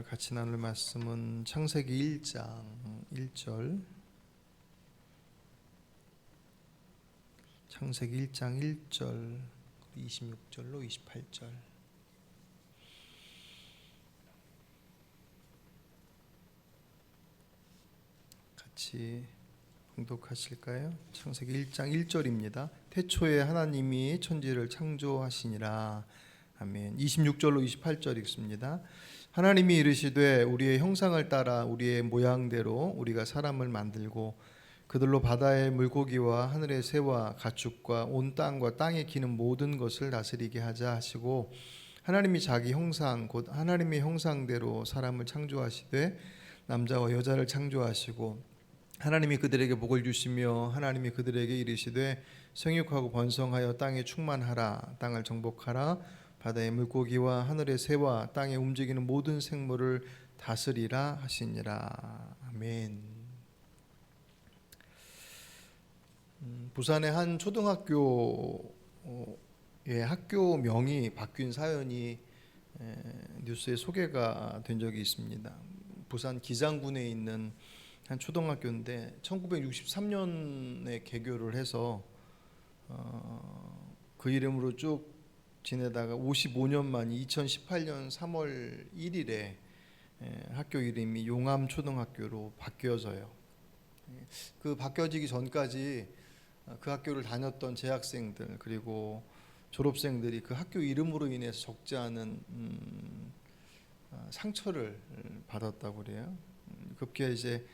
같이 나눌 말씀은 창세기 1장 1절, 창세기 1장 1절 26절로 28절. 같이 봉독하실까요? 창세기 1장 1절입니다. 태초에 하나님이 천지를 창조하시니라. 아멘. 26절로 28절 읽습니다. 하나님이 이르시되 우리의 형상을 따라 우리의 모양대로 우리가 사람을 만들고 그들로 바다의 물고기와 하늘의 새와 가축과 온 땅과 땅에 기는 모든 것을 다스리게 하자 하시고, 하나님이 자기 형상 곧 하나님의 형상대로 사람을 창조하시되 남자와 여자를 창조하시고, 하나님이 그들에게 복을 주시며 하나님이 그들에게 이르시되 생육하고 번성하여 땅에 충만하라. 땅을 정복하라. 바다의 물고기와 하늘의 새와 땅에 움직이는 모든 생물을 다스리라 하시니라. 아멘. 부산의 한 초등학교의 학교명이 바뀐 사연이 뉴스에 소개가 된 적이 있습니다. 부산 기장군에 있는 한 초등학교인데 1963년에 개교를 해서 그 이름으로 쭉 지내다가 55년 만 2018년 3월 1일에 학교 이름이 용암초등학교로 바뀌어져요. 그 바뀌어지기 전까지 그 학교를 다녔던 재학생들 그리고 졸업생들이 그 학교 이름으로 인해서 적지 않은 상처를 받았다고 그래요. 급기야 이제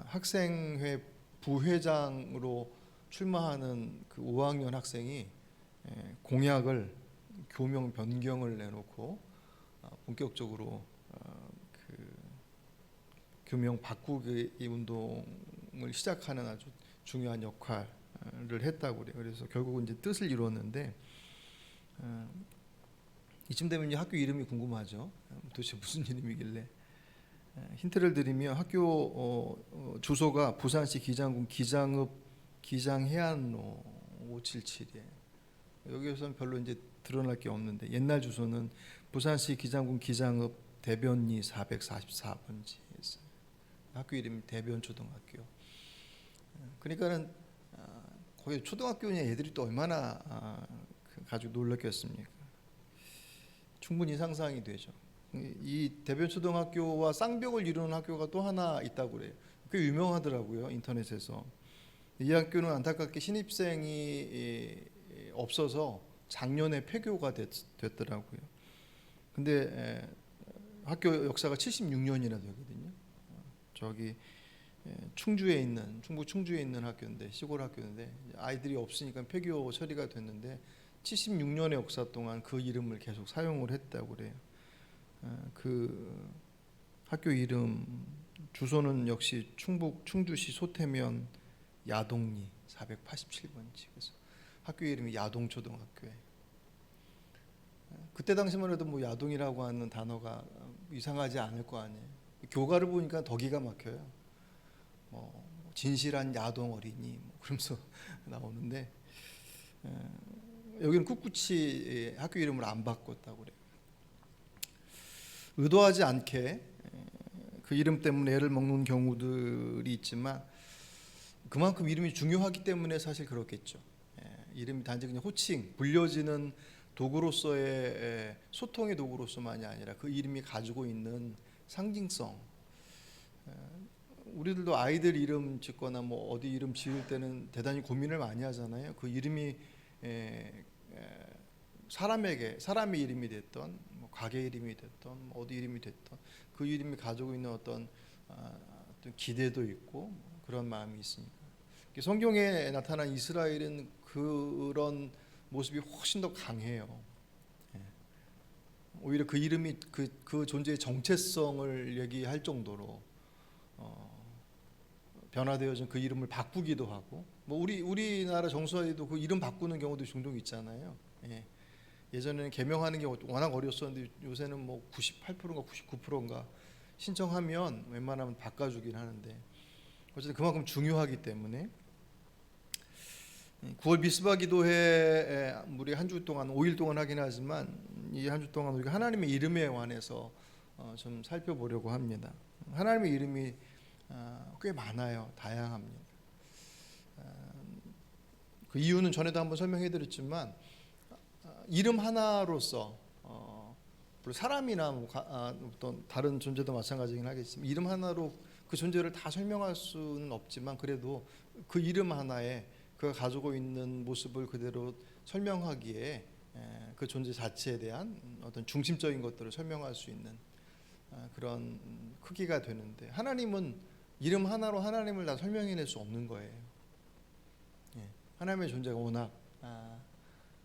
학생회 부회장으로 출마하는 그 5학년 학생이 공약을 교명 변경을 내놓고 본격적으로 그 교명 바꾸기 운동을 시작하는 아주 중요한 역할을 했다고 그래요. 그래서 결국은 이제 뜻을 이루었는데 이쯤 되면 이제 학교 이름이 궁금하죠. 도대체 무슨 이름이길래? 힌트를 드리면 학교 주소가 부산시 기장군 기장읍 기장해안로 577이에요. 여기에서는 별로 이제 드러날 게 없는데 옛날 주소는 부산시 기장군 기장읍 대변리 444번지였어요. 학교 이름이 대변초등학교. 그러니까는 거기 초등학교냐 애들이 또 얼마나 가지고 놀랐겠습니까? 충분히 상상이 되죠. 이 대변초등학교와 쌍벽을 이루는 학교가 또 하나 있다고 그래요. 꽤 유명하더라고요, 인터넷에서. 이 학교는 안타깝게 신입생이 없어서 작년에 폐교가 됐더라고요. 근데 학교 역사가 76년이나 되거든요. 저기 충주에 있는 충북 충주에 있는 학교인데 시골 학교인데 아이들이 없으니까 폐교 처리가 됐는데 76년의 역사 동안 그 이름을 계속 사용을 했다고 그래요. 그 학교 이름 주소는 역시 충북 충주시 소태면 야동리 487번지. 그래서 학교 이름이 야동초등학교에. 그때 당시만 해도 뭐 야동이라고 하는 단어가 이상하지 않을 거 아니에요. 교가를 보니까 더 기가 막혀요. 진실한 야동 어린이 그러면서 나오는데 여기는 꿋꿋이 학교 이름을 안 바꿨다고 그래요. 의도하지 않게 그 이름 때문에 애를 먹는 경우들이 있지만 그만큼 이름이 중요하기 때문에 사실 그렇겠죠. 이름이 단지 그냥 호칭, 불려지는 도구로서의 소통의 도구로서만이 아니라 그 이름이 가지고 있는 상징성. 우리들도 아이들 이름 짓거나 뭐 어디 이름 지을 때는 대단히 고민을 많이 하잖아요. 그 이름이 사람의 이름이 됐던 뭐 가게 이름이 됐던 뭐 어디 이름이 됐던 그 이름이 가지고 있는 어떤 기대도 있고 그런 마음이 있습니다. 성경에 나타난 이스라엘은 그런 모습이 훨씬 더 강해요. 오히려 그 이름이 그 존재의 정체성을 얘기할 정도로 변화되어진 그 이름을 바꾸기도 하고, 뭐 우리나라 정서에도 그 이름 바꾸는 경우도 종종 있잖아요. 예전에는 개명하는 게 워낙 어려웠었는데 요새는 뭐 98%인가 99%인가 신청하면 웬만하면 바꿔주긴 하는데 어쨌든 그만큼 중요하기 때문에 9월 미스바 기도회 우리 한 주 동안 5일 동안 하긴 하지만 이 한 주 동안 우리가 하나님의 이름에 관해서 좀 살펴보려고 합니다. 하나님의 이름이 꽤 많아요. 다양합니다. 그 이유는 전에도 한번 설명해드렸지만 이름 하나로서 사람이나 어떤 다른 존재도 마찬가지긴 하겠지만 이름 하나로 그 존재를 다 설명할 수는 없지만 그래도 그 이름 하나에 그가 가지고 있는 모습을 그대로 설명하기에 그 존재 자체에 대한 어떤 중심적인 것들을 설명할 수 있는 그런 크기가 되는데 하나님은 이름 하나로 하나님을 다 설명해낼 수 없는 거예요. 하나님의 존재가 워낙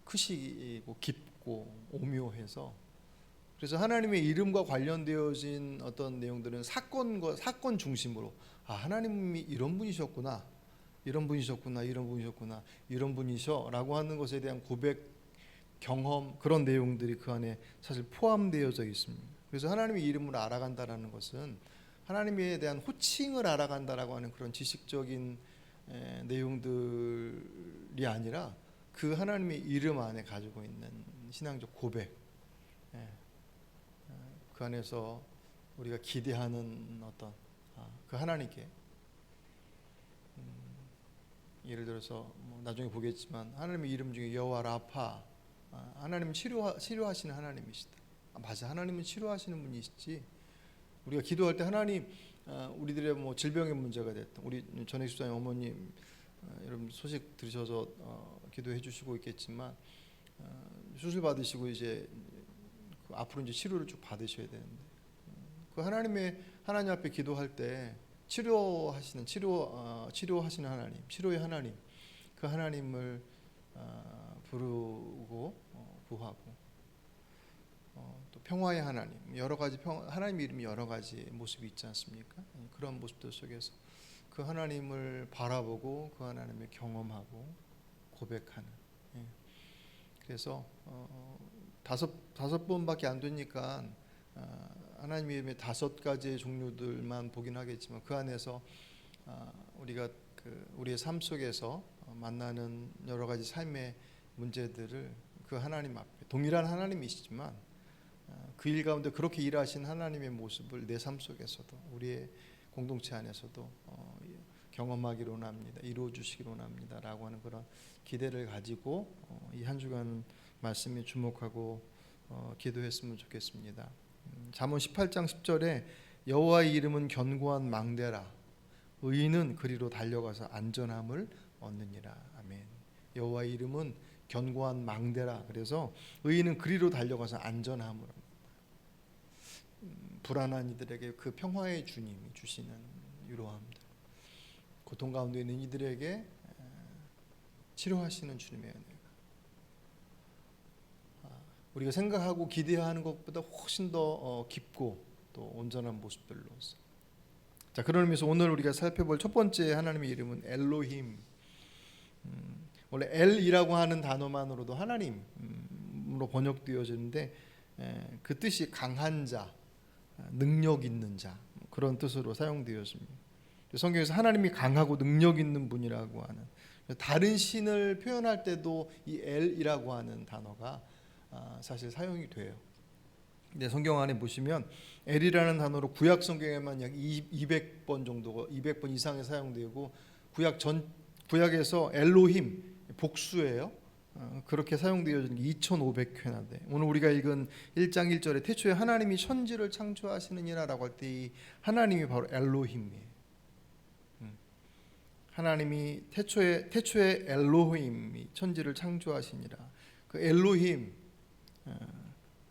크시고 깊고 오묘해서 그래서 하나님의 이름과 관련되어진 어떤 내용들은 사건 중심으로 하나님이 이런 분이셨구나, 이런 분이셨구나, 이런 분이셨구나, 이런 분이셔라고 하는 것에 대한 고백, 경험 그런 내용들이 그 안에 사실 포함되어져 있습니다. 그래서 하나님의 이름을 알아간다라는 것은 하나님에 대한 호칭을 알아간다라고 하는 그런 지식적인 내용들이 아니라 그 하나님의 이름 안에 가지고 있는 신앙적 고백, 그 안에서 우리가 기대하는 어떤 그 하나님께 예를 들어서 나중에 보겠지만 하나님의 이름 중에 여호와 라파, 하나님은 치료하시는 하나님이시다. 맞아, 하나님은 치료하시는 분이시지. 우리가 기도할 때 하나님, 우리들의 질병의 문제가 됐던 우리 전혜 집사님 어머님 여러분 소식 들으셔서 기도해 주시고 있겠지만 수술 받으시고 이제 앞으로 이제 치료를 쭉 받으셔야 되는데 그 하나님 앞에 기도할 때 치료하시는 하나님, 치료의 하나님, 그 하나님을 부르고 구하고 또 평화의 하나님, 여러 가지 하나님의 이름이 여러 가지 모습이 있지 않습니까? 그런 모습들 속에서 그 하나님을 바라보고 그 하나님을 경험하고 고백하는. 그래서 다섯 번밖에 안 되니까 하나님의 이름의 5가지의 종류들만 보긴 하겠지만 그 안에서 우리가 우리의 삶 속에서 만나는 여러 가지 삶의 문제들을 그 하나님 앞에 동일한 하나님이시지만 그 일 가운데 그렇게 일하신 하나님의 모습을 내 삶 속에서도 우리의 공동체 안에서도 경험하기로 원합니다. 이루어 주시기로 원합니다라고 하는 그런 기대를 가지고 이 한 주간 말씀에 주목하고 기도했으면 좋겠습니다. 잠언 18장 10절에 여호와의 이름은 견고한 망대라 의인은 그리로 달려가서 안전함을 얻느니라. 아멘. 여호와의 이름은 견고한 망대라. 그래서 의인은 그리로 달려가서 안전함을 얻는다. 불안한 이들에게 그 평화의 주님이 주시는 위로함들, 고통 가운데 있는 이들에게 치료하시는 주님의 은혜가 우리가 생각하고 기대하는 것보다 훨씬 더 깊고 또 온전한 모습들로서. 자, 그런 의미에서 오늘 우리가 살펴볼 첫 번째 하나님의 이름은 엘로힘. 원래 엘이라고 하는 단어만으로도 하나님으로 번역되어지는데 그 뜻이 강한 자, 능력 있는 자 그런 뜻으로 사용되었습니다. 성경에서 하나님이 강하고 능력 있는 분이라고 하는 다른 신을 표현할 때도 이 엘이라고 하는 단어가 사실 사용이 돼요. 근데 성경 안에 보시면 엘이라는 단어로 구약 성경에만 약 200번 정도가 200번 이상이 사용되고 구약에서 엘로힘 복수예요. 그렇게 사용되어지는 게 2,500회나 돼. 오늘 우리가 읽은 1장 1절에 태초에 하나님이 천지를 창조하시느니라라고 할 때 이 하나님이 바로 엘로힘이에요. 하나님이 태초에 엘로힘이 천지를 창조하시니라. 그 엘로힘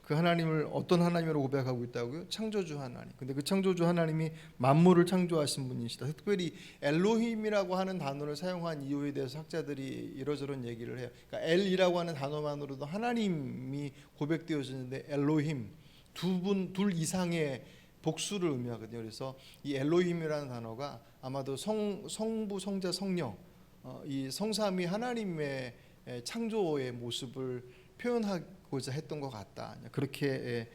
그 하나님을 어떤 하나님으로 고백하고 있다고요? 창조주 하나님. 근데 그 창조주 하나님이 만물을 창조하신 분이시다. 특별히 엘로힘이라고 하는 단어를 사용한 이유에 대해서 학자들이 이러저런 얘기를 해요. 그러니까 엘이라고 하는 단어만으로도 하나님이 고백되어지는데 엘로힘 둘 이상의 복수를 의미하거든요. 그래서 이 엘로힘이라는 단어가 아마도 성부, 성자, 성령 이 성삼위 하나님의 창조의 모습을 표현하고자 했던 것 같다. 그렇게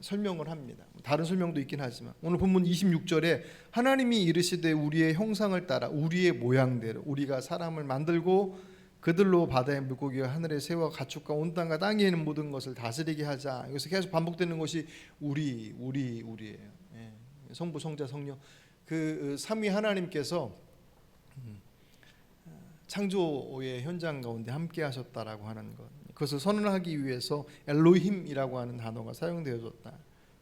설명을 합니다. 다른 설명도 있긴 하지만 오늘 본문 26절에 하나님이 이르시되 우리의 형상을 따라 우리의 모양대로 우리가 사람을 만들고 그들로 바다의 물고기와 하늘의 새와 가축과 온 땅과 땅에 있는 모든 것을 다스리게 하자. 여기서 계속 반복되는 것이 우리예요. 예. 성부, 성자, 성령 그 삼위 하나님께서 창조의 현장 가운데 함께 하셨다라고 하는 것, 그것을 선언하기 위해서 엘로힘이라고 하는 단어가 사용되어졌다.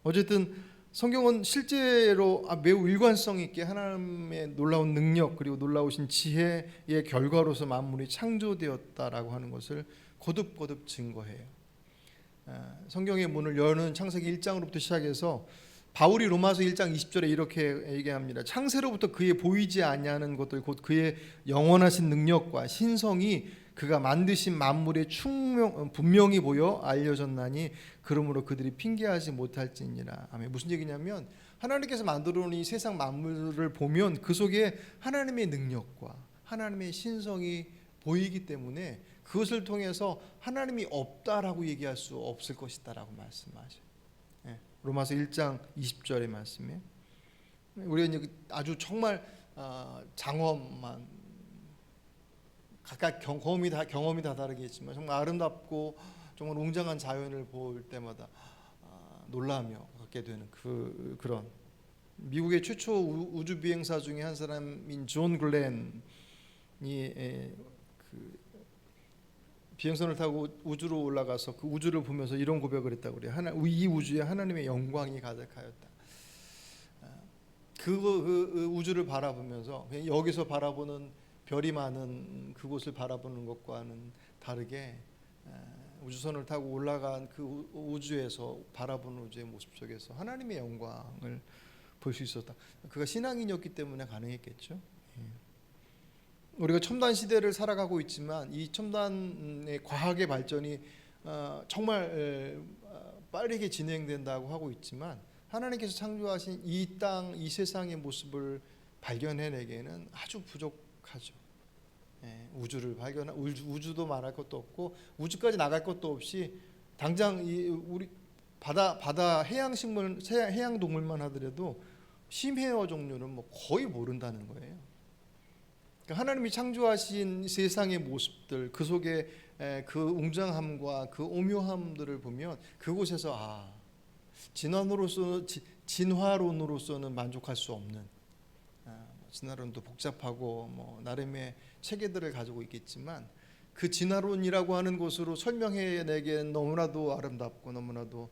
어쨌든 성경은 실제로 매우 일관성 있게 하나님의 놀라운 능력 그리고 놀라우신 지혜의 결과로서 만물이 창조되었다라고 하는 것을 거듭거듭 증거해요. 성경의 문을 여는 창세기 1장으로부터 시작해서 바울이 로마서 1장 20절에 이렇게 얘기합니다. 창세로부터 그의 보이지 아니하는 것들 곧 그의 영원하신 능력과 신성이 그가 만드신 만물의 분명히 보여 알려졌나니 그러므로 그들이 핑계하지 못할지니라. 아멘. 무슨 얘기냐면 하나님께서 만들어 놓은 이 세상 만물을 보면 그 속에 하나님의 능력과 하나님의 신성이 보이기 때문에 그것을 통해서 하나님이 없다라고 얘기할 수 없을 것이다라고 말씀하셔요. 로마서 1장 20절의 말씀에 우리가 아주 정말 장엄한 각각 경험이 다 다르겠지만 정말 아름답고 정말 웅장한 자연을 볼 때마다 놀라며 갖게 되는 그런 미국의 최초 우주 비행사 중에 한 사람인 존 글렌이 비행선을 타고 우주로 올라가서 그 우주를 보면서 이런 고백을 했다고 그래요. 이 우주에 하나님의 영광이 가득하였다. 그 우주를 바라보면서 여기서 바라보는 별이 많은 그곳을 바라보는 것과는 다르게 우주선을 타고 올라간 그 우주에서 바라보는 우주의 모습 속에서 하나님의 영광을 볼 수 있었다. 그가 신앙인이었기 때문에 가능했겠죠. 우리가 첨단 시대를 살아가고 있지만 이 첨단의 과학의 발전이 정말 빠르게 진행된다고 하고 있지만 하나님께서 창조하신 이 땅, 이 세상의 모습을 발견해내기에는 아주 부족하죠. 우주를 우주도 말할 것도 없고 우주까지 나갈 것도 없이 당장 우리 바다 해양 식물, 해양 동물만 하더라도 심해어 종류는 뭐 거의 모른다는 거예요. 하나님이 창조하신 세상의 모습들 그 속에 그 웅장함과 그 오묘함들을 보면 그곳에서 진화론으로서는 만족할 수 없는 진화론도 복잡하고 뭐 나름의 체계들을 가지고 있겠지만 그 진화론이라고 하는 것으로 설명해내기엔 너무나도 아름답고 너무나도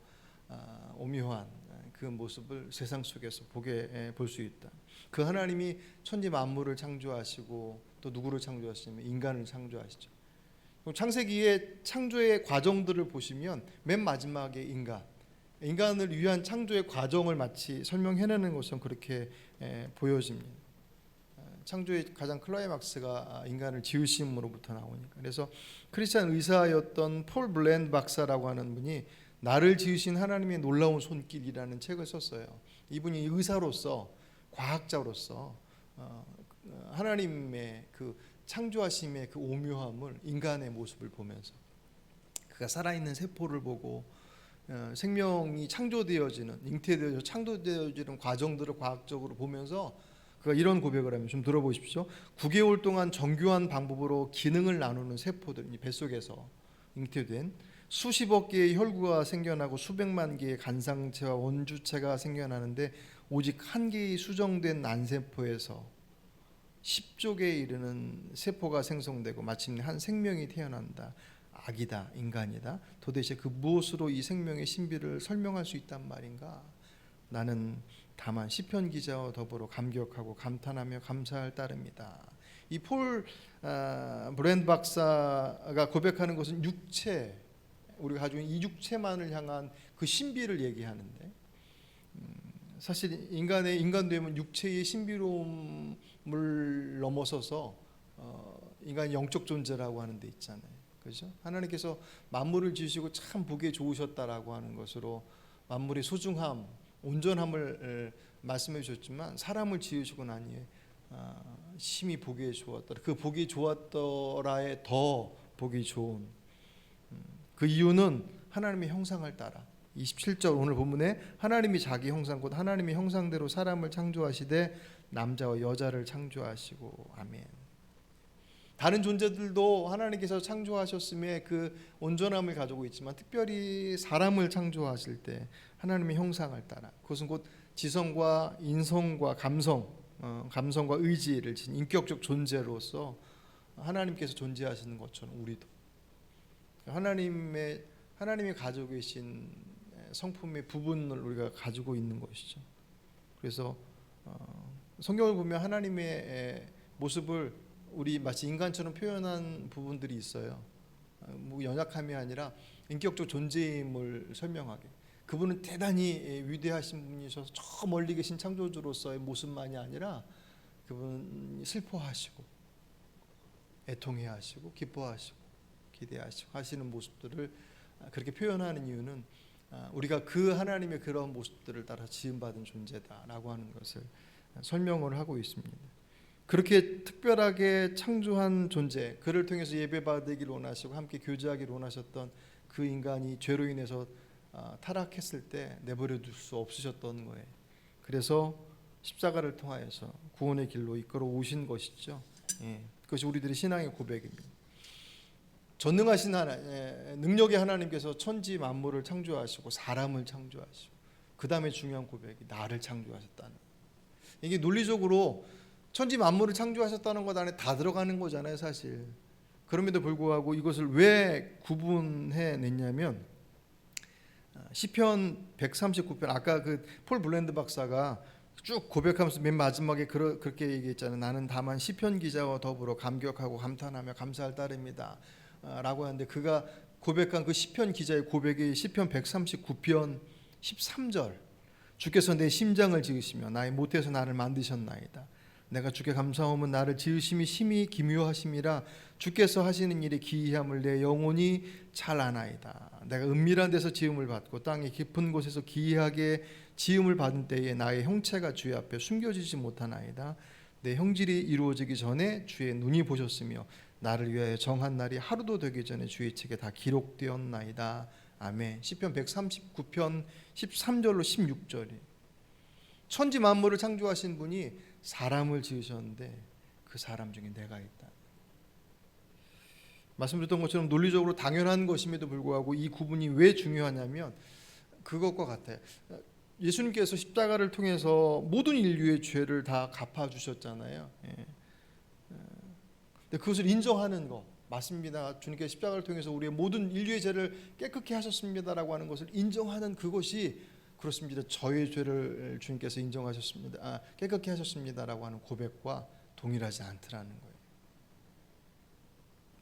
오묘한 그 모습을 세상 속에서 볼 수 있다. 그 하나님이 천지 만물을 창조하시고 또 누구를 창조하시냐면 인간을 창조하시죠. 창세기의 창조의 과정들을 보시면 맨 마지막에 인간을 위한 창조의 과정을 마치 설명해내는 것은 그렇게 보여집니다. 창조의 가장 클라이막스가 인간을 지으심으로부터 나오니까. 그래서 크리스찬 의사였던 폴 블랜 박사라고 하는 분이 나를 지으신 하나님의 놀라운 손길이라는 책을 썼어요. 이분이 의사로서 과학자로서 하나님의 그 창조하심의 그 오묘함을 인간의 모습을 보면서 그가 살아있는 세포를 보고 생명이 창조되어지는 잉태되어져 창조되어지는 과정들을 과학적으로 보면서 그가 이런 고백을 하면 좀 들어보십시오. 9개월 동안 정교한 방법으로 기능을 나누는 세포들, 이 뱃속에서 잉태된 수십억 개의 혈구가 생겨나고 수백만 개의 간상체와 원주체가 생겨나는데 오직 한 개의 수정된 난세포에서 10족에 이르는 세포가 생성되고 마침내 한 생명이 태어난다. 악이다, 인간이다. 도대체 그 무엇으로 이 생명의 신비를 설명할 수 있단 말인가? 나는 다만 시편 기자와 더불어 감격하고 감탄하며 감사할 따름이다. 이 폴 브랜드 박사가 고백하는 것은 육체, 우리가 가지고 있는 이 육체만을 향한 그 신비를 얘기하는데 사실 인간되면 육체의 신비로움을 넘어서서 인간이 영적 존재라고 하는 데 있잖아요. 그렇죠? 하나님께서 만물을 지으시고 참 보기에 좋으셨다라고 하는 것으로 만물의 소중함, 온전함을 말씀해 주셨지만 사람을 지으시고 나니 심히 보기에 좋았더라. 그 보기 좋았더라에 더 보기 좋은 그 이유는 하나님의 형상을 따라 27절 오늘 본문에 하나님이 자기 형상 곧 하나님의 형상대로 사람을 창조하시되 남자와 여자를 창조하시고 아멘. 다른 존재들도 하나님께서 창조하셨음에 그 온전함을 가지고 있지만 특별히 사람을 창조하실 때 하나님의 형상을 따라, 그것은 곧 지성과 인성과 감성과 의지를 지닌 인격적 존재로서 하나님께서 존재하시는 것처럼 우리도 하나님이 가지고 계신 성품의 부분을 우리가 가지고 있는 것이죠. 그래서 성경을 보면 하나님의 모습을 우리 마치 인간처럼 표현한 부분들이 있어요. 뭐 연약함이 아니라 인격적 존재임을 설명하게. 그분은 대단히 위대하신 분이셔서 저 멀리 계신 창조주로서의 모습만이 아니라 그분은 슬퍼하시고 애통해하시고 기뻐하시고 기대하시고 하시는 모습들을 그렇게 표현하는 이유는 우리가 그 하나님의 그런 모습들을 따라 지음받은 존재다라고 하는 것을 설명을 하고 있습니다. 그렇게 특별하게 창조한 존재, 그를 통해서 예배받기를 원하시고 함께 교제하기를 원하셨던 그 인간이 죄로 인해서 타락했을 때 내버려 둘 수 없으셨던 거예요. 그래서 십자가를 통하여서 구원의 길로 이끌어 오신 것이죠. 그것이 우리들의 신앙의 고백입니다. 전능하신 능력의 하나님께서 천지 만물을 창조하시고 사람을 창조하시고 그 다음에 중요한 고백이 나를 창조하셨다는 거예요. 이게 논리적으로 천지 만물을 창조하셨다는 것 안에 다 들어가는 거잖아요, 사실. 그럼에도 불구하고 이것을 왜 구분해 냈냐면 시편 139편, 아까 그 폴 블랜드 박사가 쭉 고백하면서 맨 마지막에 그렇게 얘기했잖아요. 나는 다만 시편 기자와 더불어 감격하고 감탄하며 감사할 따름이다 라고 하는데, 그가 고백한 그 시편 기자의 고백이 시편 139편 13절, 주께서 내 심장을 지으시며 나의 모태에서 나를 만드셨나이다. 내가 주께 감사함은 나를 지으심이 심히 기묘하심이라. 주께서 하시는 일이 기이함을 내 영혼이 잘 아나이다. 내가 은밀한 데서 지음을 받고 땅의 깊은 곳에서 기이하게 지음을 받은 때에 나의 형체가 주의 앞에 숨겨지지 못하나이다. 내 형질이 이루어지기 전에 주의 눈이 보셨으며 나를 위하여 정한 날이 하루도 되기 전에 주의 책에 다 기록되었나이다. 아멘. 시편 139편 13절로 16절이 천지 만물을 창조하신 분이 사람을 지으셨는데 그 사람 중에 내가 있다. 말씀드렸던 것처럼 논리적으로 당연한 것임에도 불구하고 이 구분이 왜 중요하냐면 그것과 같아요. 예수님께서 십자가를 통해서 모든 인류의 죄를 다 갚아주셨잖아요. 근데 그것을 인정하는 것, 맞습니다. 주님께서 십자가를 통해서 우리의 모든 인류의 죄를 깨끗게 하셨습니다라고 하는 것을 인정하는 그것이 그렇습니다. 저의 죄를 주님께서 인정하셨습니다. 깨끗게 하셨습니다라고 하는 고백과 동일하지 않더라는 거예요.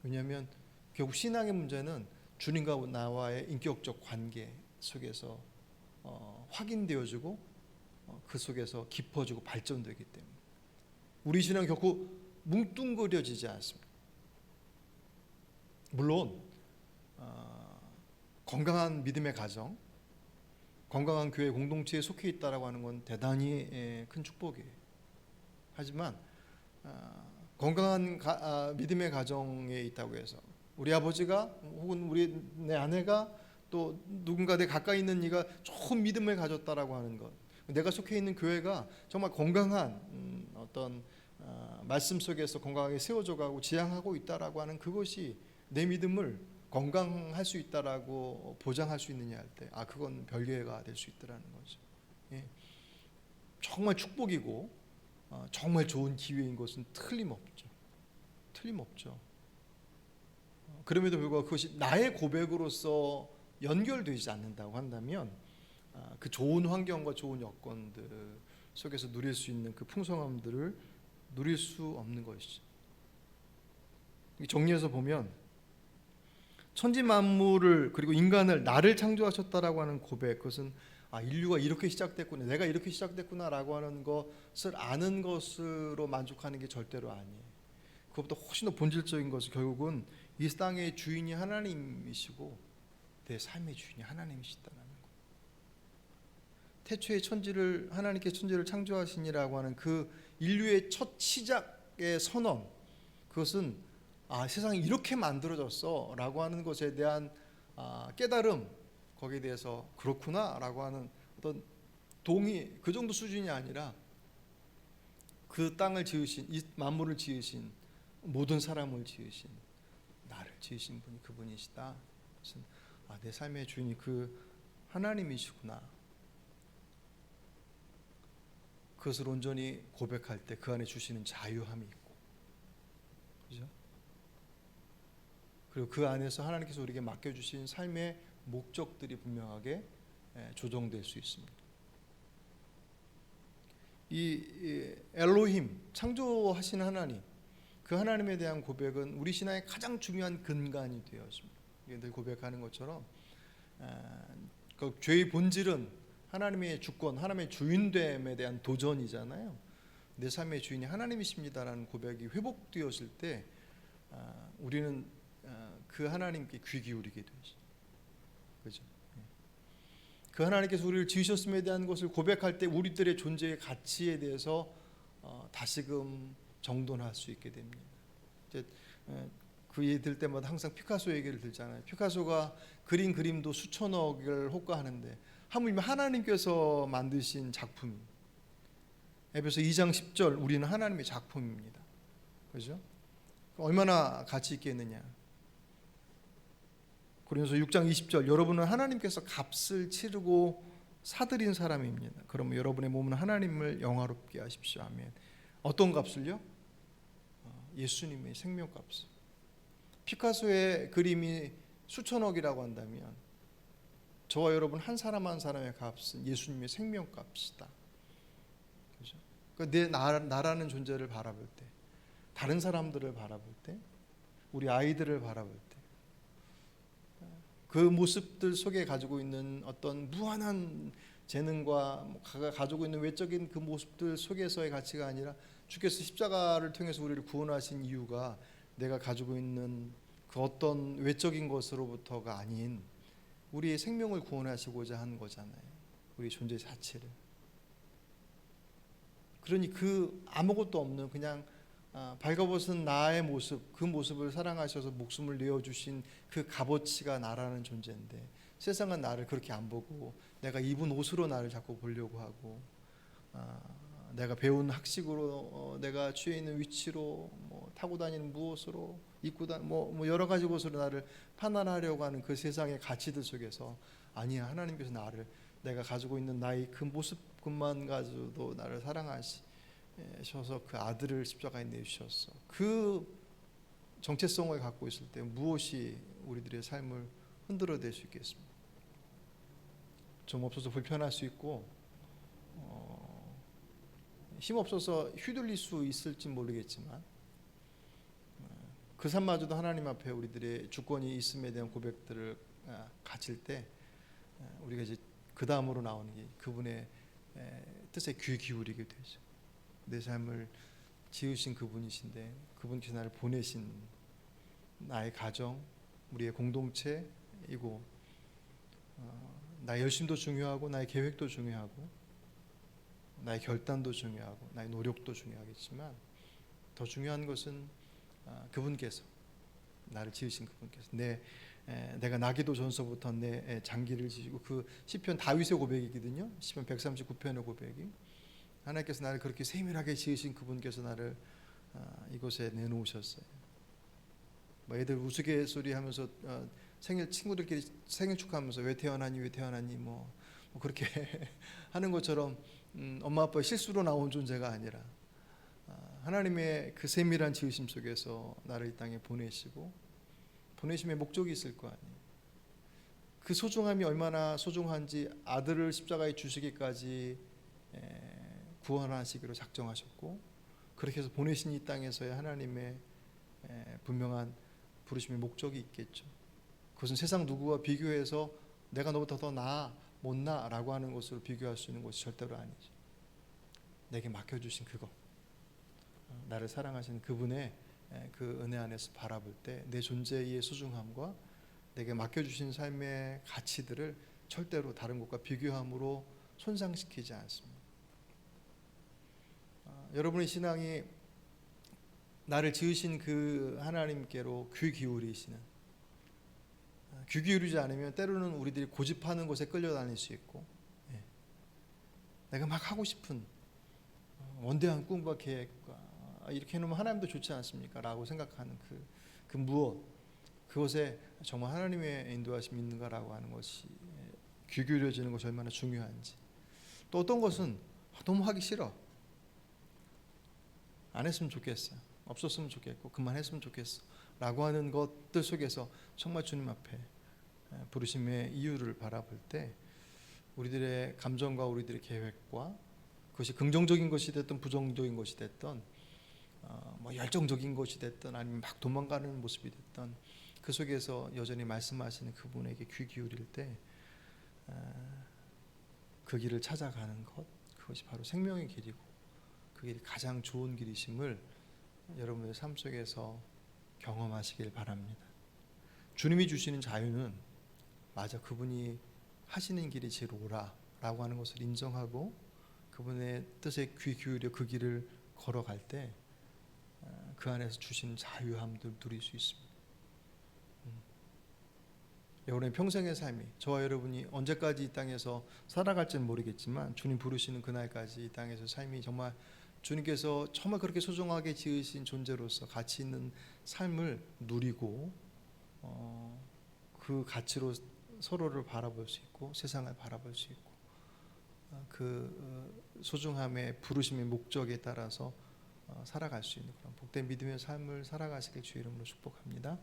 왜냐하면 결국 신앙의 문제는 주님과 나와의 인격적 관계 속에서 확인되어지고 그 속에서 깊어지고 발전되기 때문에 우리 신앙은 결코 뭉뚱그려지지 않습니다. 물론 건강한 믿음의 가정, 건강한 교회 공동체에 속해 있다라고 하는 건 대단히 큰 축복이에요. 하지만 건강한 믿음의 가정에 있다고 해서 우리 아버지가 혹은 내 아내가 또 누군가 내 가까이 있는 이가 좋은 믿음을 가졌다라고 하는 것, 내가 속해 있는 교회가 정말 건강한 어떤 말씀 속에서 건강하게 세워져 가고 지향하고 있다라고 하는 그것이 내 믿음을 건강할 수 있다라고 보장할 수 있느냐 할 때, 그건 별개가 될 수 있다라는 거죠. 정말 축복이고 정말 좋은 기회인 것은 틀림없죠. 그럼에도 불구하고 그것이 나의 고백으로서 연결되지 않는다고 한다면 그 좋은 환경과 좋은 여건들 속에서 누릴 수 있는 그 풍성함들을 누릴 수 없는 것이죠. 정리해서 보면 천지 만물을 그리고 인간을 나를 창조하셨다라고 하는 고백, 그것은 인류가 이렇게 시작됐구나, 내가 이렇게 시작됐구나라고 하는 것을 아는 것으로 만족하는 게 절대로 아니에요. 그것보다 훨씬 더 본질적인 것은 결국은 이 땅의 주인이 하나님이시고 내 삶의 주인이 하나님이시다는 것. 태초에 하나님께 천지를 창조하시니라고 하는 그 인류의 첫 시작의 선언, 그것은 세상이 이렇게 만들어졌어 라고 하는 것에 대한 깨달음, 거기에 대해서 그렇구나 라고 하는 어떤 동의, 그 정도 수준이 아니라 그 땅을 지으신, 이 만물을 지으신 모든 사람을 지으신, 나를 지으신 분이 그분이시다. 무슨 내 삶의 주인이 그 하나님이시구나. 그것을 온전히 고백할 때 그 안에 주시는 자유함이 있고, 그죠? 그리고 그 안에서 하나님께서 우리에게 맡겨주신 삶의 목적들이 분명하게 조정될 수 있습니다. 이 엘로힘, 창조하신 하나님, 그 하나님에 대한 고백은 우리 신앙의 가장 중요한 근간이 되었습니다. 늘 고백하는 것처럼 그 죄의 본질은 하나님의 주권, 하나님의 주인됨에 대한 도전이잖아요. 내 삶의 주인이 하나님이십니다라는 고백이 회복되었을 때 우리는 그 하나님께 귀 기울이게 되죠. 그죠? 그 하나님께서 우리를 지으셨음에 대한 것을 고백할 때 우리들의 존재의 가치에 대해서 다시금 정돈할 수 있게 됩니다. 이제 그 얘기 들 때마다 항상 피카소 얘기를 들잖아요. 피카소가 그린 그림도 수천억을 호가하는데 하물며 하나님께서 만드신 작품이, 에베소 2장 10절, 우리는 하나님의 작품입니다. 그죠? 얼마나 가치 있겠느냐. 고린도서 6장 20절, 여러분은 하나님께서 값을 치르고 사들인 사람입니다. 그러면 여러분의 몸은 하나님을 영화롭게 하십시오. 아멘. 어떤 값을요? 예수님의 생명값을. 피카소의 그림이 수천억이라고 한다면 저와 여러분 한 사람 한 사람의 값은 예수님의 생명값이다. 그죠? 그러니까 내 나라는 존재를 바라볼 때, 다른 사람들을 바라볼 때, 우리 아이들을 바라볼 때, 그 모습들 속에 가지고 있는 어떤 무한한 재능과 가지고 있는 외적인 그 모습들 속에서의 가치가 아니라 주께서 십자가를 통해서 우리를 구원하신 이유가 내가 가지고 있는 그 어떤 외적인 것으로부터가 아닌 우리의 생명을 구원하시고자 한 거잖아요. 우리 존재 자체를. 그러니 그 아무것도 없는 그냥 발가벗은 나의 모습, 그 모습을 사랑하셔서 목숨을 내어주신 그 값어치가 나라는 존재인데 세상은 나를 그렇게 안 보고 내가 입은 옷으로 나를 자꾸 보려고 하고 내가 배운 학식으로 내가 취해 있는 위치로 타고 다니는 무엇으로 입고 뭐 여러 가지 것으로 나를 판단하려고 하는 그 세상의 가치들 속에서 아니야, 하나님께서 나를 내가 가지고 있는 나의 그 모습뿐만 가지고도 나를 사랑하셔서 그 아들을 십자가에 내주셨어. 그 정체성을 갖고 있을 때 무엇이 우리들의 삶을 흔들어댈 수 있겠습니까? 좀 없어서 불편할 수 있고 힘없어서 휘둘릴 수 있을지 모르겠지만 그 삶마저도 하나님 앞에 우리들의 주권이 있음에 대한 고백들을 가질 때 우리가 이제 그 다음으로 나오는 게 그분의 뜻에 귀 기울이게 되죠. 내 삶을 지으신 그분이신데 그분께서 나를 보내신 나의 가정, 우리의 공동체이고 나의 열심도 중요하고 나의 계획도 중요하고 나의 결단도 중요하고 나의 노력도 중요하겠지만 더 중요한 것은 그분께서 나를 지으신 그분께서 내가 나기도 전서부터 내 장기를 지시고 그 시편 다윗의 고백이거든요. 시편 139편의 고백이 하나님께서 나를 그렇게 세밀하게 지으신 그분께서 나를 이곳에 내놓으셨어요. 애들 우스갯소리하면서 생일 친구들끼리 생일 축하하면서 왜 태어나니 뭐 그렇게 하는 것처럼 엄마 아빠 실수로 나온 존재가 아니라 하나님의 그 세밀한 지으심 속에서 나를 이 땅에 보내시고 보내심의 목적이 있을 거 아니에요. 그 소중함이 얼마나 소중한지 아들을 십자가에 주시기까지 구원하시기로 작정하셨고 그렇게 해서 보내신 이 땅에서의 하나님의 분명한 부르심의 목적이 있겠죠. 그것은 세상 누구와 비교해서 내가 너보다 더 나아 못나 라고 하는 것으로 비교할 수 있는 것이 절대로 아니죠. 내게 맡겨주신 그것, 나를 사랑하시는 그분의 그 은혜 안에서 바라볼 때 내 존재의 소중함과 내게 맡겨주신 삶의 가치들을 절대로 다른 것과 비교함으로 손상시키지 않습니다. 여러분의 신앙이 나를 지으신 그 하나님께로 귀 기울이시는, 귀 기울이지 않으면 때로는 우리들이 고집하는 곳에 끌려다닐 수 있고 내가 막 하고 싶은 원대한 꿈과 계획과 이렇게 해놓으면 하나님도 좋지 않습니까? 라고 생각하는 그 무엇, 그것에 정말 하나님의 인도하심이 있는가라고 하는 것이 귀 기울여지는 것이 얼마나 중요한지. 또 어떤 것은 너무 하기 싫어, 안 했으면 좋겠어, 없었으면 좋겠고 그만했으면 좋겠어 라고 하는 것들 속에서 정말 주님 앞에 부르심의 이유를 바라볼 때 우리들의 감정과 우리들의 계획과 그것이 긍정적인 것이 됐든 부정적인 것이 됐든 뭐 열정적인 것이 됐든 아니면 막 도망가는 모습이 됐든 그 속에서 여전히 말씀하시는 그분에게 귀 기울일 때 그 길을 찾아가는 것, 그것이 바로 생명의 길이고 그 길이 가장 좋은 길이심을 여러분의 삶 속에서 경험하시길 바랍니다. 주님이 주시는 자유는 맞아, 그분이 하시는 길이 제일 옳아라고 하는 것을 인정하고 그분의 뜻에 귀 기울여 그 길을 걸어갈 때 그 안에서 주시는 자유함들 누릴 수 있습니다. 여러분의 평생의 삶이, 저와 여러분이 언제까지 이 땅에서 살아갈지는 모르겠지만 주님 부르시는 그날까지 이 땅에서 삶이 정말 주님께서 정말 그렇게 소중하게 지으신 존재로서 가치 있는 삶을 누리고 그 가치로 서로를 바라볼 수 있고 세상을 바라볼 수 있고 그 소중함의 부르심의 목적에 따라서 살아갈 수 있는 그런 복된 믿음의 삶을 살아가시길 주의 이름으로 축복합니다.